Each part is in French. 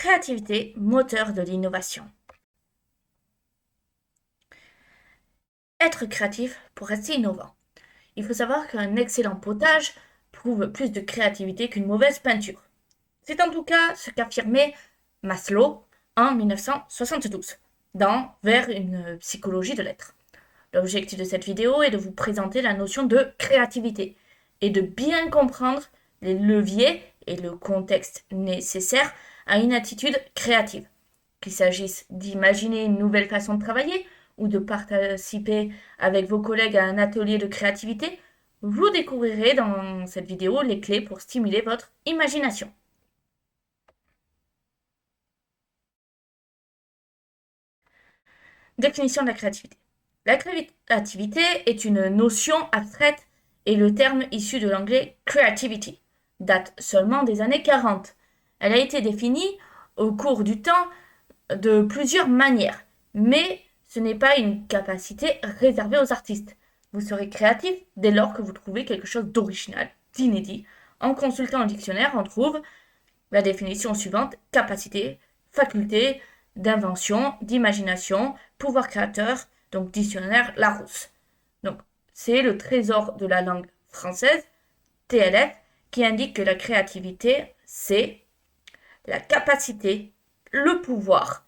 Créativité, moteur de l'innovation. Être créatif pour rester innovant. Il faut savoir qu'un excellent potage prouve plus de créativité qu'une mauvaise peinture. C'est en tout cas ce qu'affirmait Maslow en 1972 dans Vers une psychologie de l'être. L'objectif de cette vidéo est de vous présenter la notion de créativité et de bien comprendre les leviers et le contexte nécessaires à une attitude créative. Qu'il s'agisse d'imaginer une nouvelle façon de travailler ou de participer avec vos collègues à un atelier de créativité, vous découvrirez dans cette vidéo les clés pour stimuler votre imagination. Définition de la créativité. La créativité est une notion abstraite et le terme issu de l'anglais creativity date seulement des années 40. Elle a été définie au cours du temps de plusieurs manières, mais ce n'est pas une capacité réservée aux artistes. Vous serez créatif dès lors que vous trouvez quelque chose d'original, d'inédit. En consultant le dictionnaire, on trouve la définition suivante: capacité, faculté d'invention, d'imagination, pouvoir créateur, donc dictionnaire Larousse. Donc c'est le trésor de la langue française, TLF, qui indique que la créativité, c'est la capacité, le pouvoir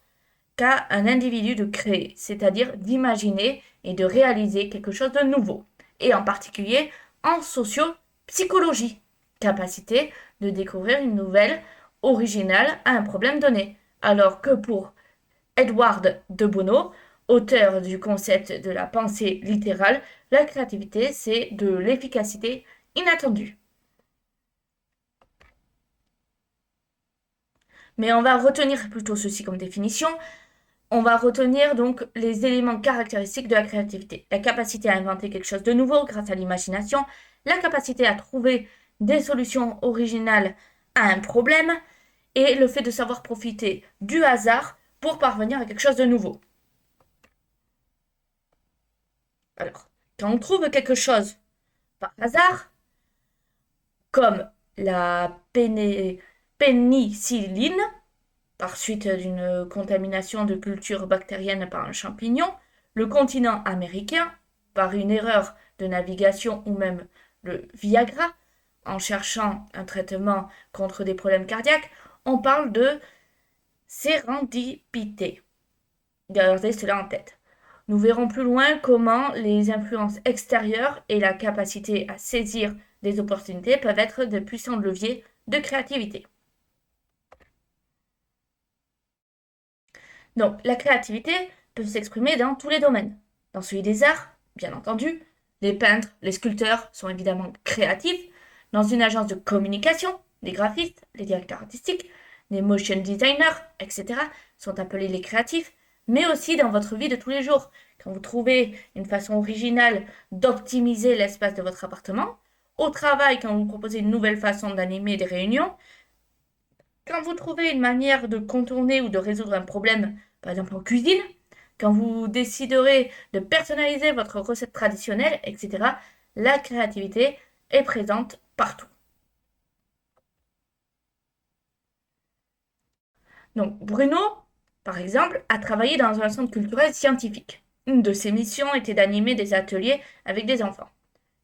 qu'a un individu de créer, c'est-à-dire d'imaginer et de réaliser quelque chose de nouveau, et en particulier en sociopsychologie, capacité de découvrir une nouvelle originale à un problème donné, alors que pour Edward de Bono, auteur du concept de la pensée littérale, la créativité, c'est de l'efficacité inattendue. Mais on va retenir plutôt ceci comme définition. On va retenir donc les éléments caractéristiques de la créativité. La capacité à inventer quelque chose de nouveau grâce à l'imagination, la capacité à trouver des solutions originales à un problème et le fait de savoir profiter du hasard pour parvenir à quelque chose de nouveau. Alors, quand on trouve quelque chose par hasard, comme la pénicilline, par suite d'une contamination de culture bactérienne par un champignon, le continent américain, par une erreur de navigation ou même le Viagra, en cherchant un traitement contre des problèmes cardiaques, on parle de sérendipité. Gardez cela en tête. Nous verrons plus loin comment les influences extérieures et la capacité à saisir des opportunités peuvent être de puissants leviers de créativité. Donc, la créativité peut s'exprimer dans tous les domaines. Dans celui des arts, bien entendu, les peintres, les sculpteurs sont évidemment créatifs. Dans une agence de communication, les graphistes, les directeurs artistiques, les motion designers, etc. sont appelés les créatifs, mais aussi dans votre vie de tous les jours. Quand vous trouvez une façon originale d'optimiser l'espace de votre appartement, au travail, quand vous proposez une nouvelle façon d'animer des réunions, quand vous trouvez une manière de contourner ou de résoudre un problème, par exemple en cuisine, quand vous déciderez de personnaliser votre recette traditionnelle, etc., la créativité est présente partout. Donc Bruno, par exemple, a travaillé dans un centre culturel scientifique. Une de ses missions était d'animer des ateliers avec des enfants.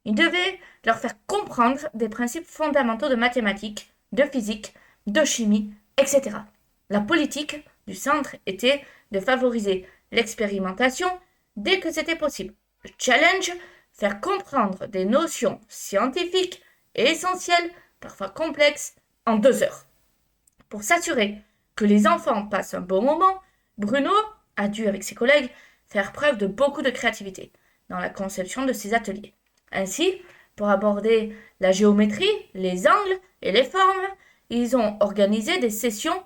Il devait leur faire comprendre des principes fondamentaux de mathématiques, de physique, de chimie, etc. La politique du centre était de favoriser l'expérimentation dès que c'était possible. Le challenge, faire comprendre des notions scientifiques essentielles, parfois complexes, en 2 heures. Pour s'assurer que les enfants passent un bon moment, Bruno a dû, avec ses collègues, faire preuve de beaucoup de créativité dans la conception de ses ateliers. Ainsi, pour aborder la géométrie, les angles et les formes, ils ont organisé des sessions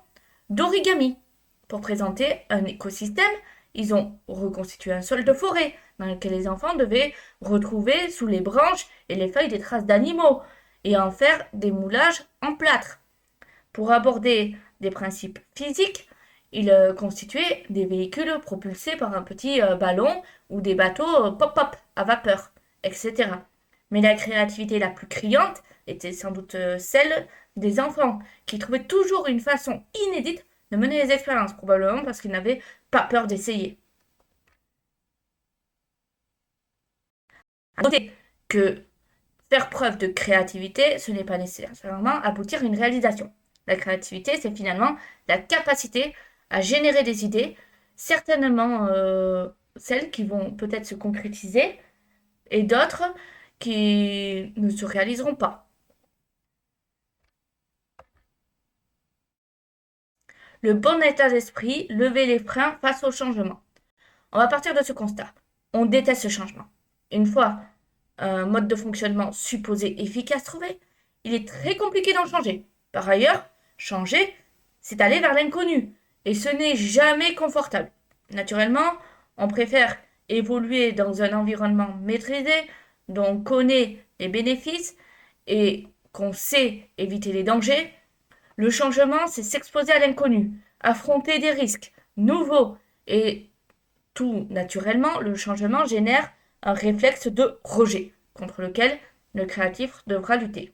d'origami. Pour présenter un écosystème, ils ont reconstitué un sol de forêt dans lequel les enfants devaient retrouver sous les branches et les feuilles des traces d'animaux et en faire des moulages en plâtre. Pour aborder des principes physiques, ils constituaient des véhicules propulsés par un petit ballon ou des bateaux pop-up à vapeur, etc. Mais la créativité la plus criante était sans doute celle des enfants, qui trouvaient toujours une façon inédite de mener les expériences, probablement parce qu'ils n'avaient pas peur d'essayer. À noter que faire preuve de créativité, ce n'est pas nécessairement aboutir à une réalisation. La créativité, c'est finalement la capacité à générer des idées, certainement celles qui vont peut-être se concrétiser et d'autres qui ne se réaliseront pas. Le bon état d'esprit, lever les freins face au changement. On va partir de ce constat. On déteste ce changement. Une fois un mode de fonctionnement supposé efficace trouvé, il est très compliqué d'en changer. Par ailleurs, changer, c'est aller vers l'inconnu, et ce n'est jamais confortable. Naturellement, on préfère évoluer dans un environnement maîtrisé, dont on connaît les bénéfices et qu'on sait éviter les dangers. Le changement, c'est s'exposer à l'inconnu, affronter des risques nouveaux, et tout naturellement, le changement génère un réflexe de rejet contre lequel le créatif devra lutter.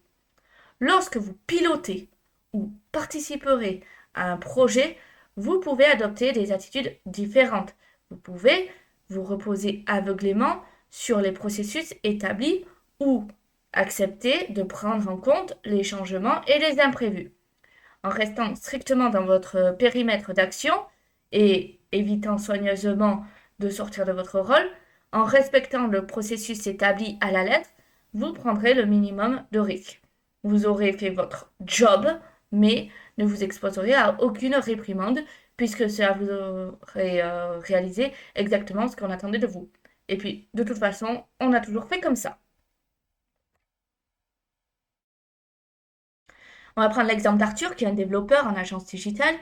Lorsque vous pilotez ou participerez à un projet, vous pouvez adopter des attitudes différentes. Vous pouvez vous reposer aveuglément sur les processus établis ou accepter de prendre en compte les changements et les imprévus. En restant strictement dans votre périmètre d'action et évitant soigneusement de sortir de votre rôle, en respectant le processus établi à la lettre, vous prendrez le minimum de risques. Vous aurez fait votre job, mais ne vous exposerez à aucune réprimande puisque cela vous aurait réalisé exactement ce qu'on attendait de vous. Et puis, de toute façon, on a toujours fait comme ça. On va prendre l'exemple d'Arthur, qui est un développeur en agence digitale,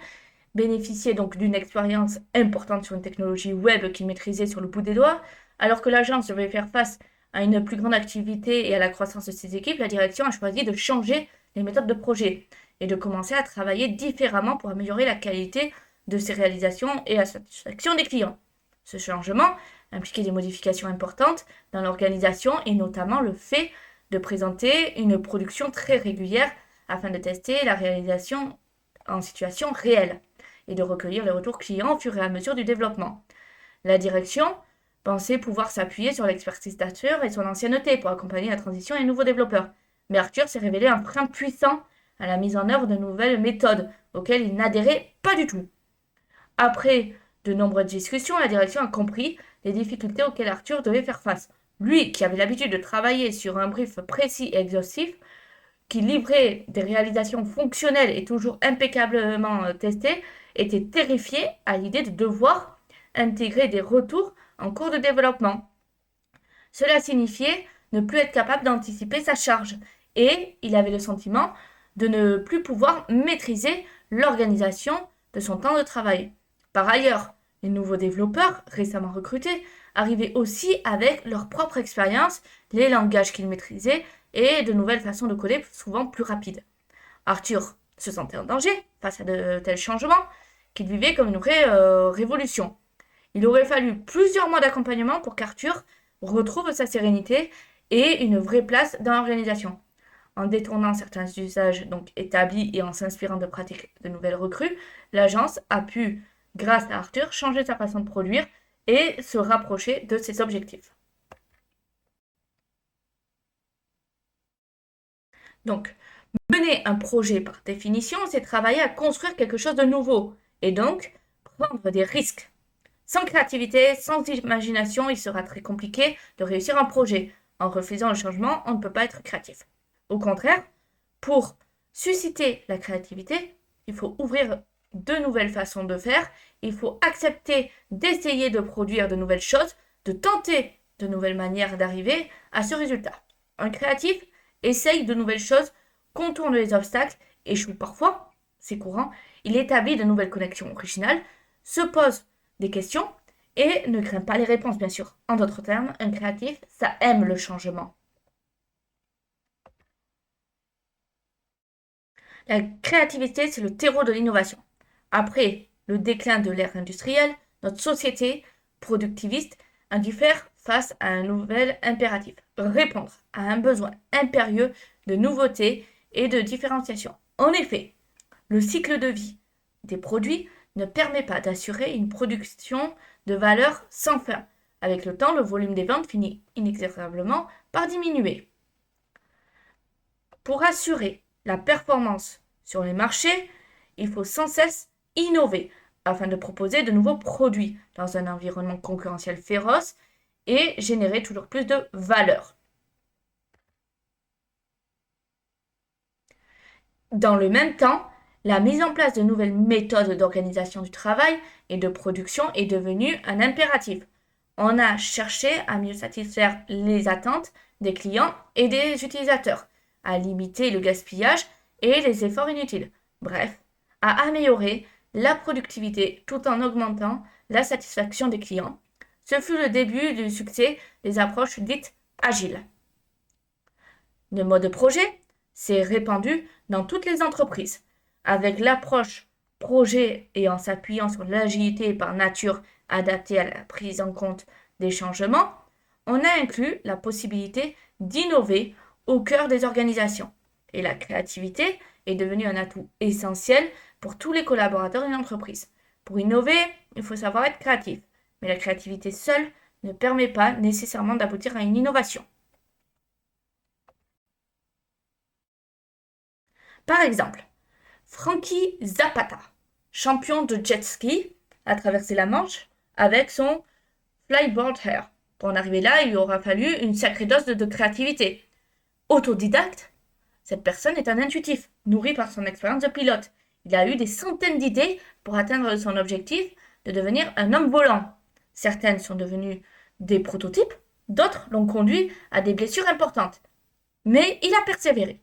bénéficiait donc d'une expérience importante sur une technologie web qu'il maîtrisait sur le bout des doigts. Alors que l'agence devait faire face à une plus grande activité et à la croissance de ses équipes, la direction a choisi de changer les méthodes de projet et de commencer à travailler différemment pour améliorer la qualité de ses réalisations et la satisfaction des clients. Ce changement impliquait des modifications importantes dans l'organisation et notamment le fait de présenter une production très régulière afin de tester la réalisation en situation réelle et de recueillir les retours clients au fur et à mesure du développement. La direction pensait pouvoir s'appuyer sur l'expertise d'Arthur et son ancienneté pour accompagner la transition et les nouveaux développeurs. Mais Arthur s'est révélé un frein puissant à la mise en œuvre de nouvelles méthodes auxquelles il n'adhérait pas du tout. Après de nombreuses discussions, la direction a compris les difficultés auxquelles Arthur devait faire face. Lui, qui avait l'habitude de travailler sur un brief précis et exhaustif, qui livrait des réalisations fonctionnelles et toujours impeccablement testées, était terrifié à l'idée de devoir intégrer des retours en cours de développement. Cela signifiait ne plus être capable d'anticiper sa charge et il avait le sentiment de ne plus pouvoir maîtriser l'organisation de son temps de travail. Par ailleurs, les nouveaux développeurs récemment recrutés arrivaient aussi avec leur propre expérience, les langages qu'ils maîtrisaient et de nouvelles façons de coder souvent plus rapides. Arthur se sentait en danger face à de tels changements qu'il vivait comme une vraie révolution. Il aurait fallu plusieurs mois d'accompagnement pour qu'Arthur retrouve sa sérénité et une vraie place dans l'organisation. En détournant certains usages donc établis et en s'inspirant de pratiques de nouvelles recrues, l'agence a pu, grâce à Arthur, changer sa façon de produire et se rapprocher de ses objectifs. Donc, mener un projet par définition, c'est travailler à construire quelque chose de nouveau et donc prendre des risques. Sans créativité, sans imagination, il sera très compliqué de réussir un projet. En refusant le changement, on ne peut pas être créatif. Au contraire, pour susciter la créativité, il faut ouvrir de nouvelles façons de faire, il faut accepter d'essayer de produire de nouvelles choses, de tenter de nouvelles manières d'arriver à ce résultat. Un créatif essaye de nouvelles choses, contourne les obstacles, échoue parfois, c'est courant, il établit de nouvelles connexions originales, se pose des questions et ne craint pas les réponses, bien sûr. En d'autres termes, un créatif, ça aime le changement. La créativité, c'est le terreau de l'innovation. Après le déclin de l'ère industrielle, notre société productiviste a dû faire face à un nouvel impératif, répondre à un besoin impérieux de nouveauté et de différenciation. En effet, le cycle de vie des produits ne permet pas d'assurer une production de valeur sans fin. Avec le temps, le volume des ventes finit inexorablement par diminuer. Pour assurer la performance sur les marchés, il faut sans cesse innover afin de proposer de nouveaux produits dans un environnement concurrentiel féroce et générer toujours plus de valeur. Dans le même temps, la mise en place de nouvelles méthodes d'organisation du travail et de production est devenue un impératif. On a cherché à mieux satisfaire les attentes des clients et des utilisateurs, à limiter le gaspillage et les efforts inutiles. Bref, à améliorer la productivité tout en augmentant la satisfaction des clients. Ce fut le début du succès des approches dites agiles. Le mode projet s'est répandu dans toutes les entreprises. Avec l'approche projet et en s'appuyant sur l'agilité par nature adaptée à la prise en compte des changements, on a inclus la possibilité d'innover au cœur des organisations. Et la créativité est devenue un atout essentiel pour tous les collaborateurs d'une entreprise. Pour innover, il faut savoir être créatif. Mais la créativité seule ne permet pas nécessairement d'aboutir à une innovation. Par exemple, Frankie Zapata, champion de jet ski, a traversé la Manche avec son flyboard hair. Pour en arriver là, il lui aura fallu une sacrée dose de créativité. Autodidacte, cette personne est un intuitif, nourri par son expérience de pilote. Il a eu des centaines d'idées pour atteindre son objectif de devenir un homme volant. Certaines sont devenues des prototypes, d'autres l'ont conduit à des blessures importantes. Mais il a persévéré.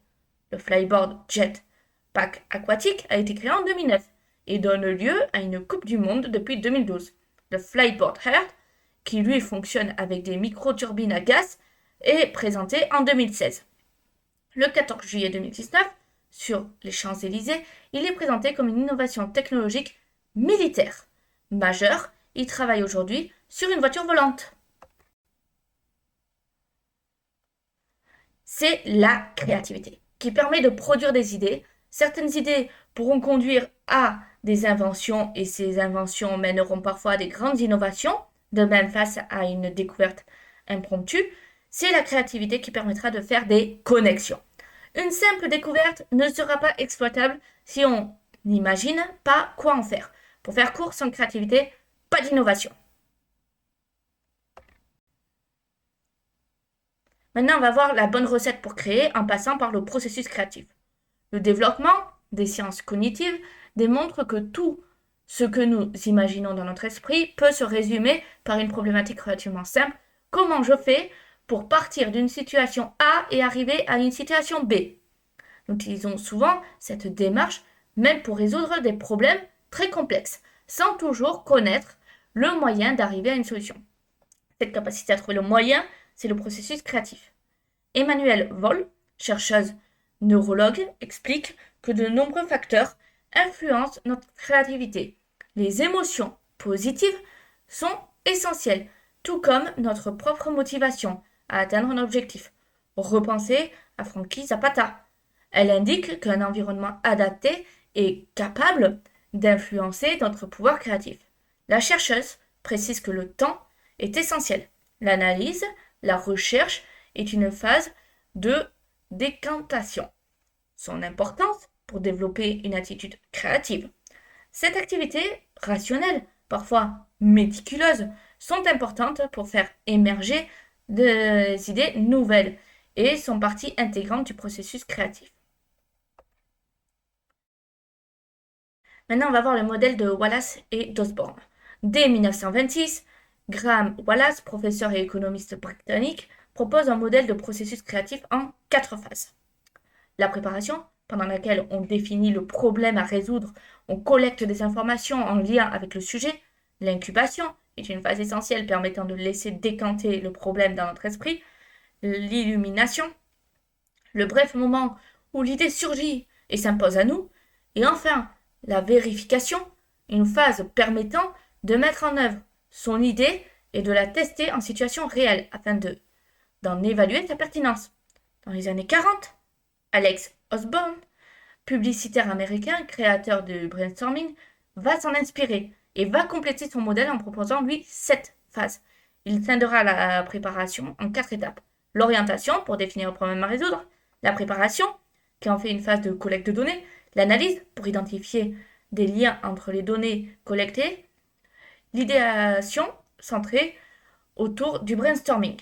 Le flyboard jet pack aquatique a été créé en 2009 et donne lieu à une Coupe du Monde depuis 2012. Le flyboard air, qui lui fonctionne avec des micro-turbines à gaz, est présenté en 2016. Le 14 juillet 2019, sur les Champs-Élysées, il est présenté comme une innovation technologique militaire majeure. Il travaille aujourd'hui sur une voiture volante. C'est la créativité qui permet de produire des idées. Certaines idées pourront conduire à des inventions et ces inventions mèneront parfois à des grandes innovations. De même, face à une découverte impromptue, c'est la créativité qui permettra de faire des connexions. Une simple découverte ne sera pas exploitable si on n'imagine pas quoi en faire. Pour faire court, sans créativité, pas d'innovation. Maintenant, on va voir la bonne recette pour créer en passant par le processus créatif. Le développement des sciences cognitives démontre que tout ce que nous imaginons dans notre esprit peut se résumer par une problématique relativement simple. Comment je fais pour partir d'une situation A et arriver à une situation B? Nous utilisons souvent cette démarche même pour résoudre des problèmes très complexes, sans toujours connaître le moyen d'arriver à une solution. Cette capacité à trouver le moyen, c'est le processus créatif. Emmanuelle Voll, chercheuse neurologue, explique que de nombreux facteurs influencent notre créativité. Les émotions positives sont essentielles, tout comme notre propre motivation à atteindre un objectif. Repensez à Frankie Zapata. Elle indique qu'un environnement adapté est capable d'influencer notre pouvoir créatif. La chercheuse précise que le temps est essentiel. L'analyse, la recherche est une phase de décantation. Son importance pour développer une attitude créative. Cette activité rationnelle, parfois méticuleuse, sont importantes pour faire émerger des idées nouvelles et sont partie intégrante du processus créatif. Maintenant, on va voir le modèle de Wallace et d'Osborne. Dès 1926, Graham Wallace, professeur et économiste britannique, propose un modèle de processus créatif en 4 phases. La préparation, pendant laquelle on définit le problème à résoudre, on collecte des informations en lien avec le sujet. L'incubation est une phase essentielle permettant de laisser décanter le problème dans notre esprit. L'illumination, le bref moment où l'idée surgit et s'impose à nous. Et enfin, la vérification, une phase permettant de mettre en œuvre son idée et de la tester en situation réelle afin d'en évaluer sa pertinence. Dans les années 40, Alex Osborne publicitaire américain, créateur du brainstorming, va s'en inspirer et va compléter son modèle en proposant, lui, 7 phases. Il scindera la préparation en 4 étapes. L'orientation, pour définir le problème à résoudre, la préparation, qui en fait une phase de collecte de données, l'analyse, pour identifier des liens entre les données collectées, l'idéation, centrée autour du brainstorming.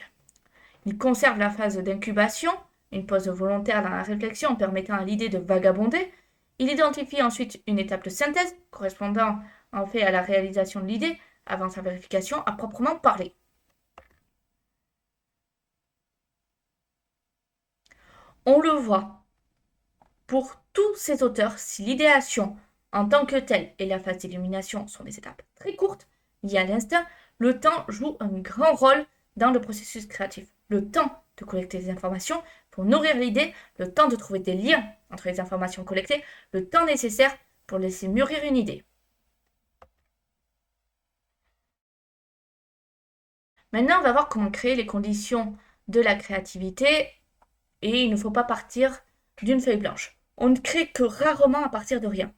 Il conserve la phase d'incubation, une pause volontaire dans la réflexion permettant à l'idée de vagabonder. Il identifie ensuite une étape de synthèse, correspondant en fait à la réalisation de l'idée, avant sa vérification à proprement parler. On le voit, pour tous ces auteurs, si l'idéation en tant que telle et la phase d'illumination sont des étapes très courtes, liées à l'instinct, le temps joue un grand rôle dans le processus créatif. Le temps de collecter des informations pour nourrir l'idée, le temps de trouver des liens entre les informations collectées, le temps nécessaire pour laisser mûrir une idée. Maintenant, on va voir comment créer les conditions de la créativité et il ne faut pas partir d'une feuille blanche. On ne crée que rarement à partir de rien.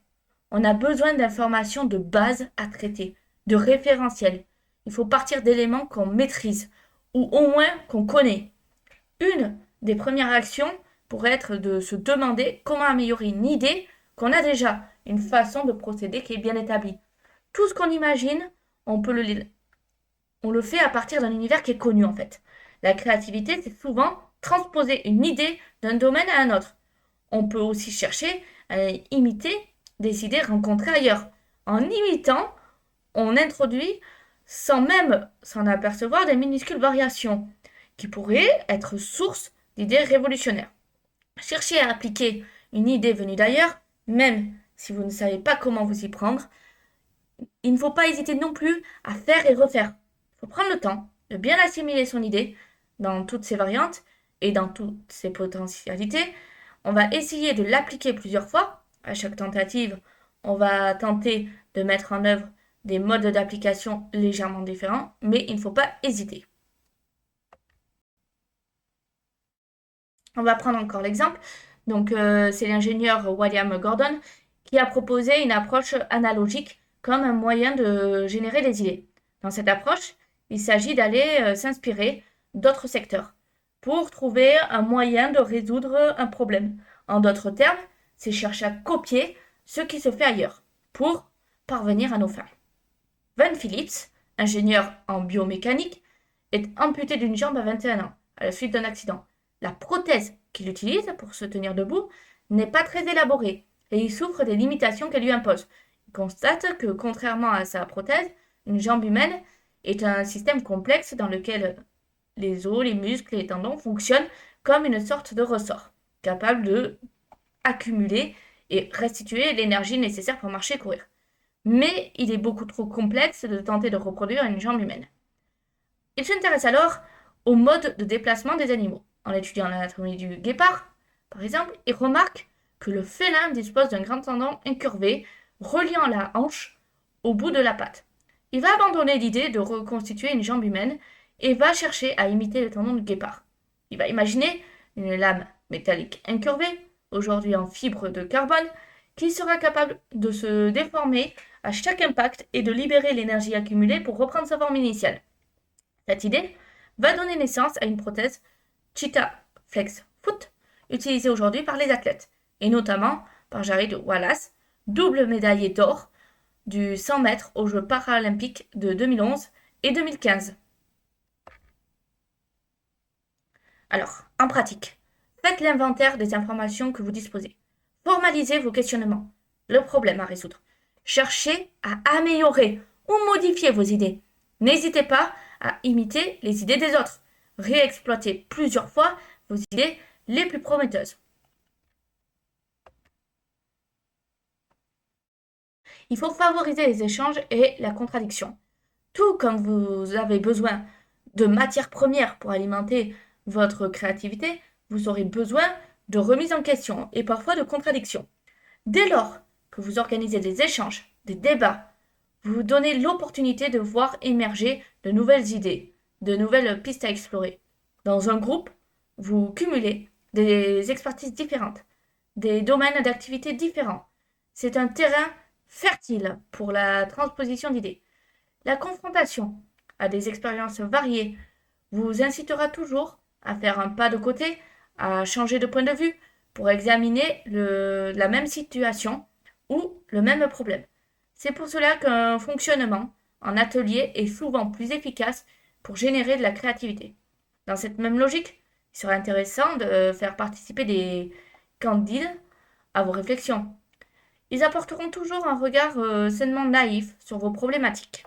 On a besoin d'informations de base à traiter, de référentiels. Il faut partir d'éléments qu'on maîtrise ou au moins qu'on connaît. Une des premières actions pourrait être de se demander comment améliorer une idée qu'on a déjà, une façon de procéder qui est bien établie. Tout ce qu'on imagine, on le fait à partir d'un univers qui est connu en fait. La créativité, c'est souvent transposer une idée d'un domaine à un autre. On peut aussi chercher à imiter des idées rencontrées ailleurs. En imitant, on introduit, sans même s'en apercevoir, des minuscules variations qui pourraient être source d'idées révolutionnaires. Cherchez à appliquer une idée venue d'ailleurs, même si vous ne savez pas comment vous y prendre. Il ne faut pas hésiter non plus à faire et refaire. Il faut prendre le temps de bien assimiler son idée dans toutes ses variantes et dans toutes ses potentialités. On va essayer de l'appliquer plusieurs fois. À chaque tentative, on va tenter de mettre en œuvre des modes d'application légèrement différents, mais il ne faut pas hésiter. On va prendre encore l'exemple. Donc, c'est l'ingénieur William Gordon qui a proposé une approche analogique comme un moyen de générer des idées. Dans cette approche, il s'agit d'aller s'inspirer d'autres secteurs pour trouver un moyen de résoudre un problème. En d'autres termes, c'est chercher à copier ce qui se fait ailleurs pour parvenir à nos fins. Van Phillips, ingénieur en biomécanique, est amputé d'une jambe à 21 ans à la suite d'un accident. La prothèse qu'il utilise pour se tenir debout n'est pas très élaborée et il souffre des limitations qu'elle lui impose. Il constate que, contrairement à sa prothèse, une jambe humaine est un système complexe dans lequel les os, les muscles et les tendons fonctionnent comme une sorte de ressort, capable de accumuler et restituer l'énergie nécessaire pour marcher et courir. Mais il est beaucoup trop complexe de tenter de reproduire une jambe humaine. Il s'intéresse alors au mode de déplacement des animaux. En étudiant l'anatomie du guépard, par exemple, il remarque que le félin dispose d'un grand tendon incurvé reliant la hanche au bout de la patte. Il va abandonner l'idée de reconstituer une jambe humaine et va chercher à imiter le tendon du guépard. Il va imaginer une lame métallique incurvée, aujourd'hui en fibre de carbone, qui sera capable de se déformer à chaque impact et de libérer l'énergie accumulée pour reprendre sa forme initiale. Cette idée va donner naissance à une prothèse Cheetah Flex Foot, utilisée aujourd'hui par les athlètes, et notamment par Jared Wallace, double médaillé d'or du 100 mètres aux Jeux paralympiques de 2011 et 2015. Alors, en pratique, faites l'inventaire des informations que vous disposez. Formalisez vos questionnements, le problème à résoudre. Cherchez à améliorer ou modifier vos idées. N'hésitez pas à imiter les idées des autres. Réexploitez plusieurs fois vos idées les plus prometteuses. Il faut favoriser les échanges et la contradiction. Tout comme vous avez besoin de matières premières pour alimenter votre créativité, vous aurez besoin de remise en question et parfois de contradiction. Dès lors que vous organisez des échanges, des débats, vous vous donnez l'opportunité de voir émerger de nouvelles idées, de nouvelles pistes à explorer. Dans un groupe, vous cumulez des expertises différentes, des domaines d'activité différents. C'est un terrain fertile pour la transposition d'idées. La confrontation à des expériences variées vous incitera toujours à faire un pas de côté, à changer de point de vue pour examiner la même situation ou le même problème. C'est pour cela qu'un fonctionnement en atelier est souvent plus efficace pour générer de la créativité. Dans cette même logique, il serait intéressant de faire participer des candides à vos réflexions. Ils apporteront toujours un regard sainement naïf sur vos problématiques.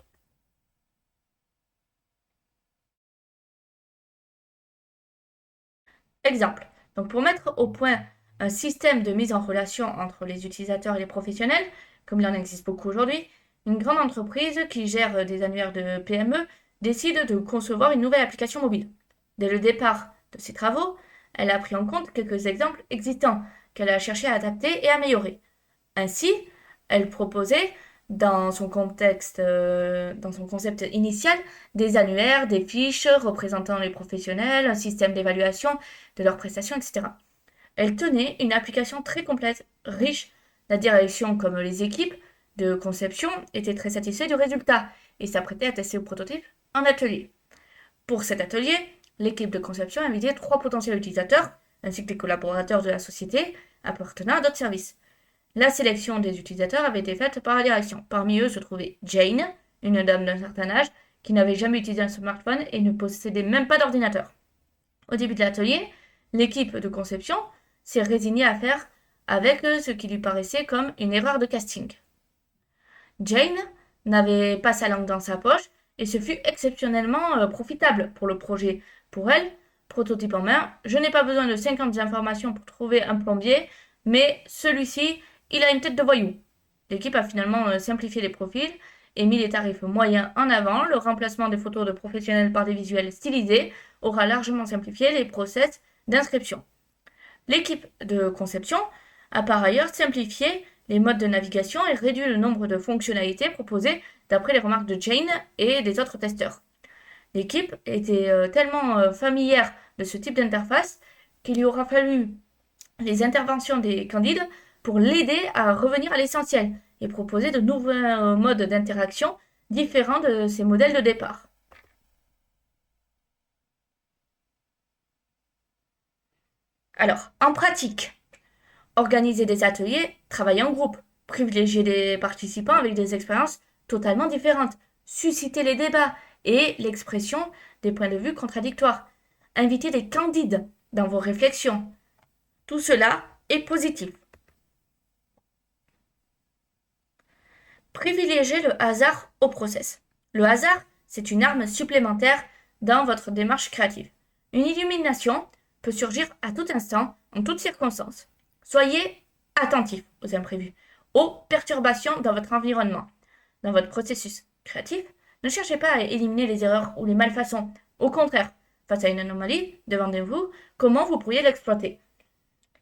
Exemple. Donc pour mettre au point un système de mise en relation entre les utilisateurs et les professionnels, comme il en existe beaucoup aujourd'hui, une grande entreprise qui gère des annuaires de PME décide de concevoir une nouvelle application mobile. Dès le départ de ses travaux, elle a pris en compte quelques exemples existants qu'elle a cherché à adapter et améliorer. Ainsi, elle proposait dans son concept initial, des annuaires, des fiches représentant les professionnels, un système d'évaluation de leurs prestations, etc. Elle tenait une application très complète, riche. La direction comme les équipes de conception étaient très satisfaits du résultat et s'apprêtaient à tester le prototype en atelier. Pour cet atelier, l'équipe de conception invitait 3 potentiels utilisateurs, ainsi que des collaborateurs de la société appartenant à d'autres services. La sélection des utilisateurs avait été faite par la direction. Parmi eux se trouvait Jane, une dame d'un certain âge, qui n'avait jamais utilisé un smartphone et ne possédait même pas d'ordinateur. Au début de l'atelier, l'équipe de conception s'est résignée à faire avec ce qui lui paraissait comme une erreur de casting. Jane n'avait pas sa langue dans sa poche et ce fut exceptionnellement profitable pour le projet. Pour elle, prototype en main, je n'ai pas besoin de 50 informations pour trouver un plombier, mais celui-ci, il a une tête de voyou. L'équipe a finalement simplifié les profils et mis les tarifs moyens en avant. Le remplacement des photos de professionnels par des visuels stylisés aura largement simplifié les process d'inscription. L'équipe de conception a par ailleurs simplifié les modes de navigation et réduit le nombre de fonctionnalités proposées d'après les remarques de Jane et des autres testeurs. L'équipe était tellement familière de ce type d'interface qu'il lui aura fallu les interventions des candides pour l'aider à revenir à l'essentiel et proposer de nouveaux modes d'interaction différents de ces modèles de départ. Alors, en pratique, organiser des ateliers, travailler en groupe, privilégier les participants avec des expériences totalement différentes, susciter les débats et l'expression des points de vue contradictoires, inviter des candides dans vos réflexions. Tout cela est positif. Privilégiez le hasard au process. Le hasard, c'est une arme supplémentaire dans votre démarche créative. Une illumination peut surgir à tout instant, en toutes circonstances. Soyez attentif aux imprévus, aux perturbations dans votre environnement. Dans votre processus créatif, ne cherchez pas à éliminer les erreurs ou les malfaçons. Au contraire, face à une anomalie, demandez-vous comment vous pourriez l'exploiter.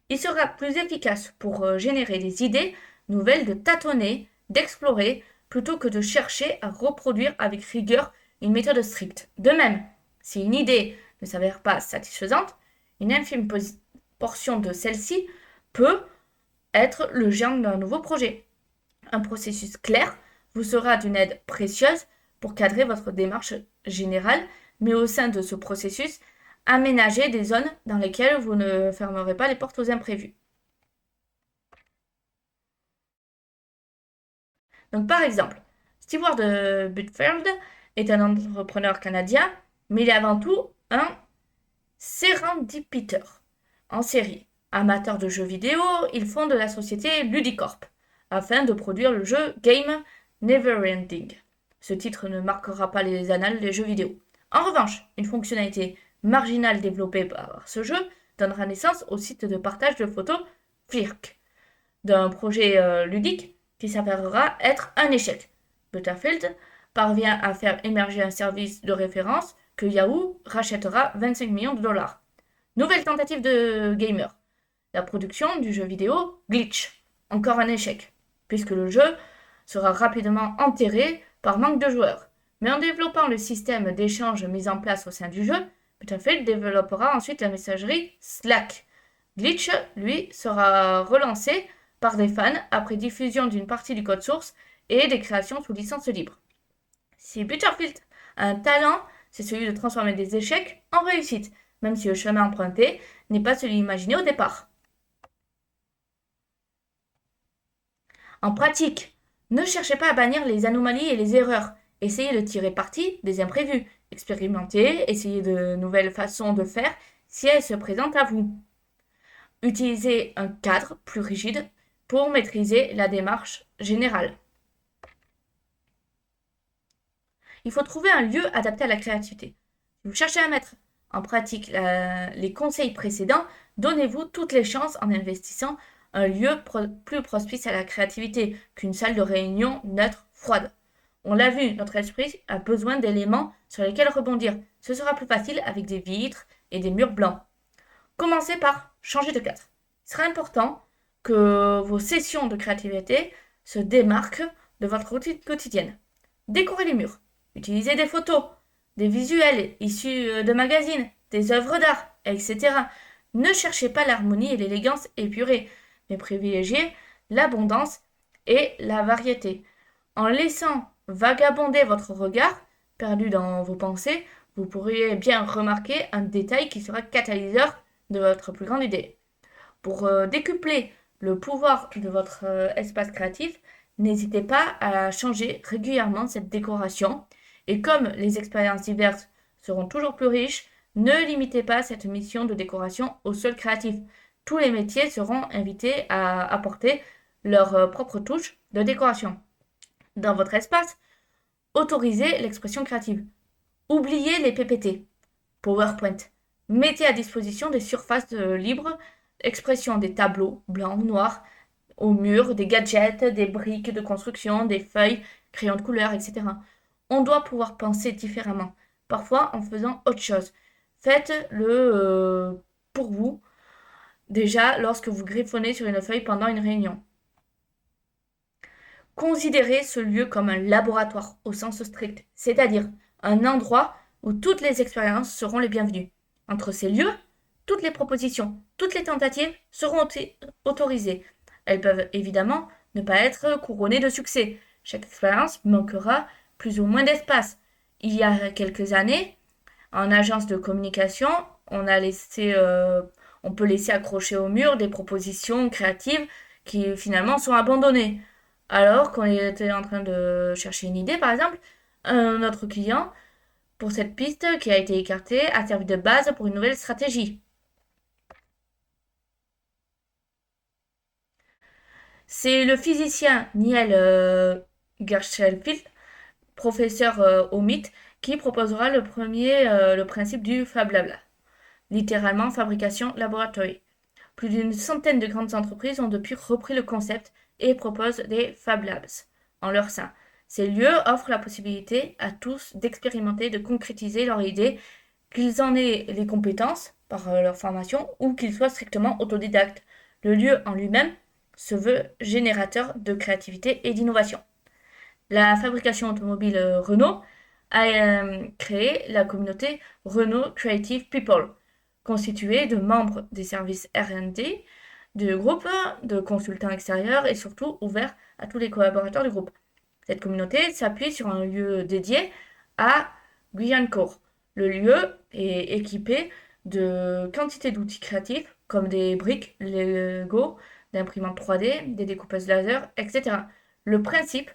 Il sera plus efficace pour générer des idées nouvelles de tâtonner, d'explorer, plutôt que de chercher à reproduire avec rigueur une méthode stricte. De même, si une idée ne s'avère pas satisfaisante, une infime portion de celle-ci peut être le germe d'un nouveau projet. Un processus clair vous sera d'une aide précieuse pour cadrer votre démarche générale, mais au sein de ce processus, aménager des zones dans lesquelles vous ne fermerez pas les portes aux imprévus. Donc par exemple, Stewart Butfield est un entrepreneur canadien, mais il est avant tout un sérendipiteur en série. Amateur de jeux vidéo, il fonde la société Ludicorp afin de produire le jeu Game Neverending. Ce titre ne marquera pas les annales des jeux vidéo. En revanche, une fonctionnalité marginale développée par ce jeu donnera naissance au site de partage de photos Flirk, d'un projet ludique qui s'avérera être un échec. Butterfield parvient à faire émerger un service de référence que Yahoo rachètera 25 millions de dollars. Nouvelle tentative de gamer. La production du jeu vidéo Glitch. Encore un échec, puisque le jeu sera rapidement enterré par manque de joueurs. Mais en développant le système d'échange mis en place au sein du jeu, Butterfield développera ensuite la messagerie Slack, Glitch, lui, sera relancé par des fans après diffusion d'une partie du code source et des créations sous licence libre. Si Butterfield a un talent, c'est celui de transformer des échecs en réussite, même si le chemin emprunté n'est pas celui imaginé au départ. En pratique, ne cherchez pas à bannir les anomalies et les erreurs. Essayez de tirer parti des imprévus. Expérimentez, essayez de nouvelles façons de faire si elles se présentent à vous. Utilisez un cadre plus rigide pour maîtriser la démarche générale. Il faut trouver un lieu adapté à la créativité. Si vous cherchez à mettre en pratique les conseils précédents, donnez-vous toutes les chances en investissant un lieu plus propice à la créativité qu'une salle de réunion neutre, froide. On l'a vu, notre esprit a besoin d'éléments sur lesquels rebondir. Ce sera plus facile avec des vitres et des murs blancs. Commencez par changer de cadre. Il sera important que vos sessions de créativité se démarquent de votre routine quotidienne. Décorez les murs. Utilisez des photos, des visuels issus de magazines, des œuvres d'art, etc. Ne cherchez pas l'harmonie et l'élégance épurée, mais privilégiez l'abondance et la variété. En laissant vagabonder votre regard, perdu dans vos pensées, vous pourriez bien remarquer un détail qui sera catalyseur de votre plus grande idée. Pour décupler le pouvoir de votre espace créatif, n'hésitez pas à changer régulièrement cette décoration. Et comme les expériences diverses seront toujours plus riches, ne limitez pas cette mission de décoration aux seuls créatifs. Tous les métiers seront invités à apporter leur propre touche de décoration. Dans votre espace, autorisez l'expression créative. Oubliez les PPT, PowerPoint. Mettez à disposition des surfaces libres d'expression, des tableaux blancs ou noirs au mur, des gadgets, des briques de construction, des feuilles, crayons de couleur, etc. On doit pouvoir penser différemment, parfois en faisant autre chose. Faites-le pour vous, déjà lorsque vous griffonnez sur une feuille pendant une réunion. Considérez ce lieu comme un laboratoire au sens strict, c'est-à-dire un endroit où toutes les expériences seront les bienvenues. Entre ces lieux, toutes les propositions, toutes les tentatives seront autorisées. Elles peuvent évidemment ne pas être couronnées de succès. Chaque expérience manquera plus ou moins d'espace. Il y a quelques années, en agence de communication, on peut laisser accrocher au mur des propositions créatives qui finalement sont abandonnées. Alors qu'on était en train de chercher une idée, par exemple, notre client, pour cette piste qui a été écartée, a servi de base pour une nouvelle stratégie. C'est le physicien Niel Gershelfield, professeur au MIT, qui proposera le principe du Fab Lab, littéralement Fabrication Laboratory. Plus d'une centaine de grandes entreprises ont depuis repris le concept et proposent des Fab Labs en leur sein. Ces lieux offrent la possibilité à tous d'expérimenter, de concrétiser leurs idées, qu'ils en aient les compétences par leur formation ou qu'ils soient strictement autodidactes. Le lieu en lui-même se veut générateur de créativité et d'innovation. La fabrication automobile Renault a créé la communauté Renault Creative People, constituée de membres des services R&D du groupe, de consultants extérieurs et surtout ouvert à tous les collaborateurs du groupe. Cette communauté s'appuie sur un lieu dédié à Guyancourt. Le lieu est équipé de quantité d'outils créatifs comme des briques, Lego, d'imprimantes 3D, des découpeuses laser, etc. Le principe,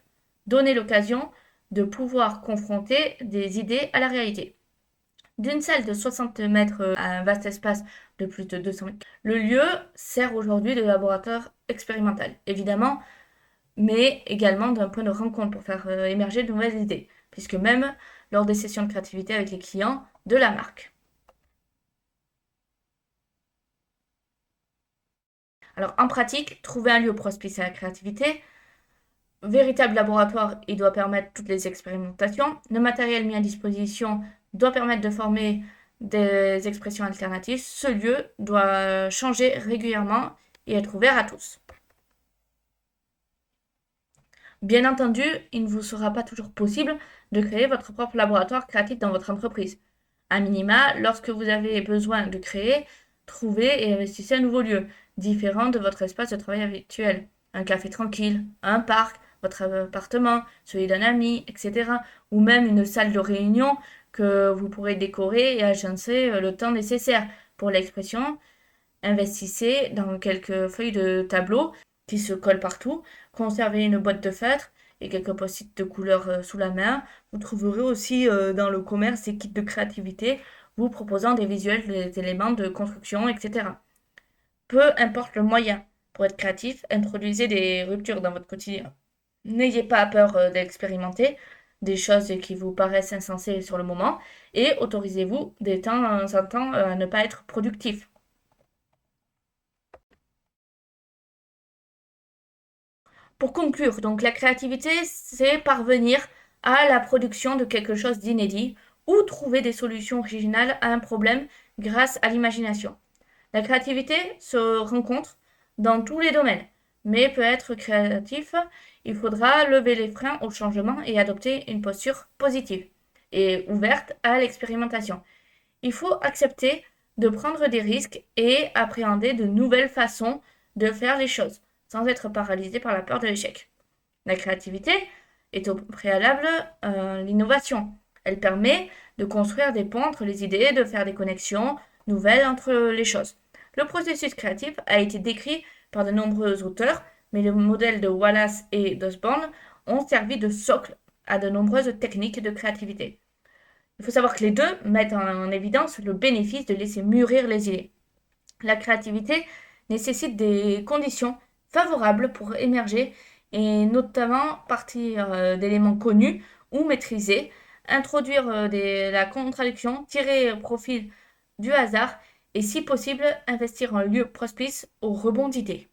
donner l'occasion de pouvoir confronter des idées à la réalité. D'une salle de 60 mètres à un vaste espace de plus de 200 mètres, le lieu sert aujourd'hui de laboratoire expérimental, évidemment, mais également d'un point de rencontre pour faire émerger de nouvelles idées, puisque même lors des sessions de créativité avec les clients de la marque. Alors en pratique, trouver un lieu propice à la créativité, véritable laboratoire, il doit permettre toutes les expérimentations. Le matériel mis à disposition doit permettre de former des expressions alternatives. Ce lieu doit changer régulièrement et être ouvert à tous. Bien entendu, il ne vous sera pas toujours possible de créer votre propre laboratoire créatif dans votre entreprise. À minima, lorsque vous avez besoin de créer, trouvez et investissez un nouveau lieu, différent de votre espace de travail habituel. Un café tranquille, un parc, votre appartement, celui d'un ami, etc. Ou même une salle de réunion que vous pourrez décorer et agencer le temps nécessaire. Pour l'expression, investissez dans quelques feuilles de tableau qui se collent partout. Conservez une boîte de feutre et quelques post-it de couleur sous la main. Vous trouverez aussi dans le commerce des kits de créativité vous proposant des visuels, des éléments de construction, etc. Peu importe le moyen, pour être créatif, introduisez des ruptures dans votre quotidien. N'ayez pas peur d'expérimenter des choses qui vous paraissent insensées sur le moment et autorisez-vous de temps en temps à ne pas être productif. Pour conclure, donc la créativité, c'est parvenir à la production de quelque chose d'inédit ou trouver des solutions originales à un problème grâce à l'imagination. La créativité se rencontre dans tous les domaines, mais peut être créatif, il faudra lever les freins au changement et adopter une posture positive et ouverte à l'expérimentation. Il faut accepter de prendre des risques et appréhender de nouvelles façons de faire les choses, sans être paralysé par la peur de l'échec. La créativité est au préalable l'innovation. Elle permet de construire des ponts entre les idées, de faire des connexions nouvelles entre les choses. Le processus créatif a été décrit par de nombreux auteurs, mais les modèles de Wallace et d'Osborne ont servi de socle à de nombreuses techniques de créativité. Il faut savoir que les deux mettent en évidence le bénéfice de laisser mûrir les idées. La créativité nécessite des conditions favorables pour émerger et notamment partir d'éléments connus ou maîtrisés, introduire la contradiction, tirer profit du hasard et si possible investir en lieu propice au rebond d'idées.